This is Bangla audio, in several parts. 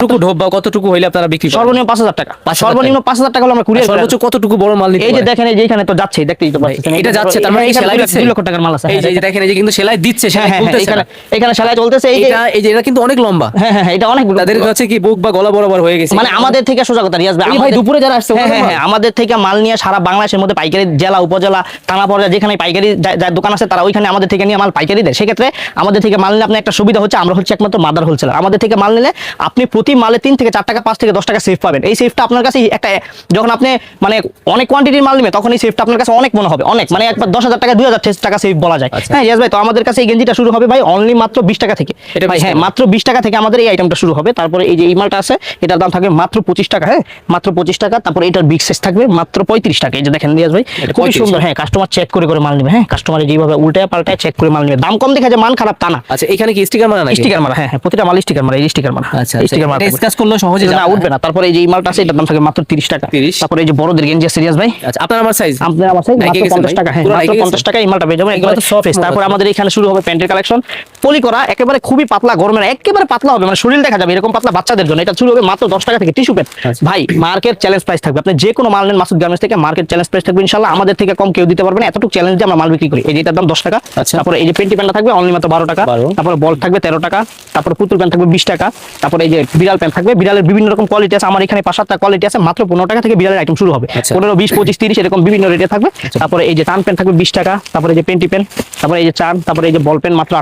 কতটুকু ঢোপ বা কতটুকু হইলে আপনারা বিক্রি করেন? সর্বনিম্ন 5000 টাকা। 5,000 সর্বনিম্ন 5000 টাকা হলে আমরা কুরিয়ার সর্বোচ্চ কতটুকু বড় মাল নিতে এই যে পারে? দেখেন এই যে এখানে তো যাচ্ছে দেখতেই তো পাচ্ছেন এটা যাচ্ছে, তার মানে এই সেলাই দিচ্ছে 2 লক্ষ টাকার মাল আছে। এই যে দেখেন এই যে কিন্তু সেলাই দিচ্ছে, সেলাই খুলতেছে এখানে না। এখানে সেলাই চলতেছে এই যে এই যে এটা কিন্তু অনেক লম্বা। হ্যাঁ এটা অনেক তাদের হচ্ছে কি বুক বা গলা বরাবর হয়ে গেছে। মানে আমাদের থেকে সোজা কথা রিয়াজ ভাই, এই ভাই আমাদের- দুপুরে যারা আসছে ওনাদের মাল? আমাদের থেকে মাল নিয়ে সারা বাংলাদেশের মধ্যে পাইকারি জেলা উপজেলা থানা পর্যায়ে যেখানে পাইকারি যার দোকান আছে তারা ওইখানে আমাদের থেকে নিয়ে মাল পাইকারি দেয়। সেক্ষেত্রে আমাদের থেকে মাল নিলে আপনার একটা সুবিধা হচ্ছে আমরা হচ্ছে একমাত্র মাদার হোলসেলার। আমাদের থেকে মাল নিলে আপনি প্রতি মালে 3 থেকে 4 টাকা 5 থেকে 10 টাকা সেফ পাবেন। এই সেফটা আপনার কাছে একটা যখন আপনি মানে অনেক কোয়ান্টিটির মাল নেবেন তখন এই সেফটা আপনার কাছে অনেক মনে হবে, অনেক মানে একবার 10,000 টাকা 2,000 টাকা সেফ বলা যায়। হ্যাঁ রিয়াজ ভাই, তো আমাদের কাছে এই গেঞ্জিটা শুরু হবে ভাই অনলি মাত্র 20 টাকা থেকে। এটা ভাই 20 হ্যাঁ টাকা। মাত্র 20 টাকা থেকে আমাদের এই আইটেমটা শুরু হবে। তারপরে এই যে এই মালটা আছে এটার দাম থাকবে মাত্র 25 টাকা। হ্যাঁ মাত্র 25 টাকা। তারপরে এটার বিগ সাইজ থাকবে মাত্র 35 টাকা। এই যে দেখেন রিয়াজ ভাই এটা খুবই 35 সুন্দর। হ্যাঁ কাস্টমার চেক করে করে মাল নেবে। হ্যাঁ কাস্টমার যেভাবে উল্টায় পাল্টায় চেক করে মাল নেবে। দাম কম দেখে যে মান খারাপ তা না। আচ্ছা, এখানে কি স্টিকার মারা নাকি? স্টিকার মারা। হ্যাঁ প্রতিটা মাল স্টিকার মারা। এই স্টিকার মারা। আচ্ছা, স্টিকার মারা এটা স্ক্র্যাচ করলে সহজে না যাবে উঠবে না। তারপরে এই যে এই মালটা আছে এটার দাম থাকবে মাত্র 30 টাকা। 30 তারপরে এই যে বড়দের গেঞ্জি আছে রিয়াজ ভাই, আচ্ছা, আপনার আমার সাইজ আপনার আমার সাইজ নাইকি মাত্র গেছেন 50 ভাই? টাকা। হ্যাঁ পুরো মাত্র নাইকি 50 গেছেন? টাকা এই মালটা পেয়ে যাবেন এগুলো একবারে তো soft ফ্রেশ। মনে তারপরে হচ্ছে। আমাদের এখানে শুরু হবে প্যান্টের কালেকশন পলি করা একেবারে খুবই পাতলা, গরমের একেবারে পাতলা হবে মানে শরীর দেখা যাবে এরকম পাতলা বাচ্চাদের জন্য। এটা শুরু হবে মাত্র 10 টাকা থেকে টিস্যু প্যান্ট। আচ্ছা। ভাই মার্কেট চ্যালেঞ্জ প্রাইস থাকবে। আপনি যে কোনো মাল নেন মাসুদ গার্মেন্টস থেকে মার্কেট চ্যালেঞ্জ প্রাইস থাকবে ইনশাআল্লাহ। আমাদের থেকে কম কেউ দিতে পারবে না, এতটুকু চ্যালেঞ্জ দিয়ে আমরা মাল বিক্রি করি। এই যে এটার দাম 10 টাকা। আচ্ছা। তারপরে এই যে পেন্টি প্যান্টটা থাকবে অনলি মাত্র 12 টাকা। 12 তারপরে বল থাকবে 13 টাকা। তারপরে পুতুল প্যান্ট থাকবে 20 টাকা। তারপরে এই যে বিড়াল প্যান্ট থাকবে, বিড়ালের বিভিন্ন রকম কোয়ালিটি আছে। আমার এখানে 5-7টা কোয়ালিটি আছে, মাত্র 15 টাকা থেকে বিড়ালের আইটেম শুরু হবে। আচ্ছা। 15, 20, 25, 30 এরকম বিভিন্ন রেটে থাকবে। তারপরে এই যে টান প্যান্ট থাকবে 20 টাকা। তারপরে এই যে পেন্টি প্যান্ট, তারপরে এই যে চান, তারপরে এই যে বল প্যান্ট মাত্র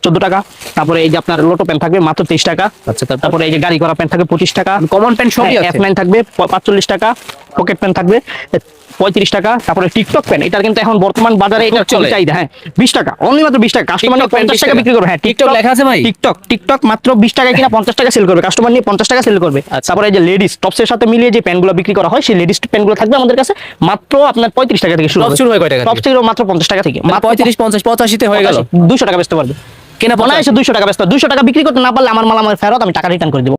14 টাকা। তারপরে এই যে আপনার লোটো প্যান্ট থাকবে মাত্র 23 টাকা। আচ্ছা, তারপরে এই যে গাড়ি করা প্যান্ট থাকবে 25 টাকা। কমন প্যান্ট সবই আছে। F9 থাকবে 45 টাকা। পকেট প্যান্ট থাকবে 35 টাকা। তারপরে টিকটক প্যান্ট, এটার কিন্তু এখন বর্তমান বাজারে এটা চলে। চাহিদা। হ্যাঁ 20 টাকা, অনলি মাত্র 20 টাকা। কাস্টমার TikTok প্যান্ট 50 টাকা 20 বিক্রি করবে। হ্যাঁ TikTok লেখা আছে ভাই? টিকটক মাত্র 20 টাকা কিনা 50 টাকা সেল করবে, কাস্টমার নিয়ে 50 টাকা সেল করবে। আচ্ছা। তারপরে এই যে লেডিস টপসের সাথে মিলিয়ে যে প্যান্টগুলো বিক্রি করা হয় সেই লেডিস প্যান্টগুলো থাকবে আমাদের কাছে মাত্র আপনার 35 টাকা থেকে শুরু টপ হবে। শুরু হয় কয় টাকা টপ থেকে? থেকে মাত্র 50 টাকা থেকে। মাত্র 35, 50, 85 তে হয়ে গেল। 200 টাকা বেচতে পারবে। কেনা মনে হয় 200 টাকা বেচতে, 200 টাকা বিক্রি করতে না পারলে আমার মাল আমার ফেরত, আমি টাকা রিটার্ন করে দেবো।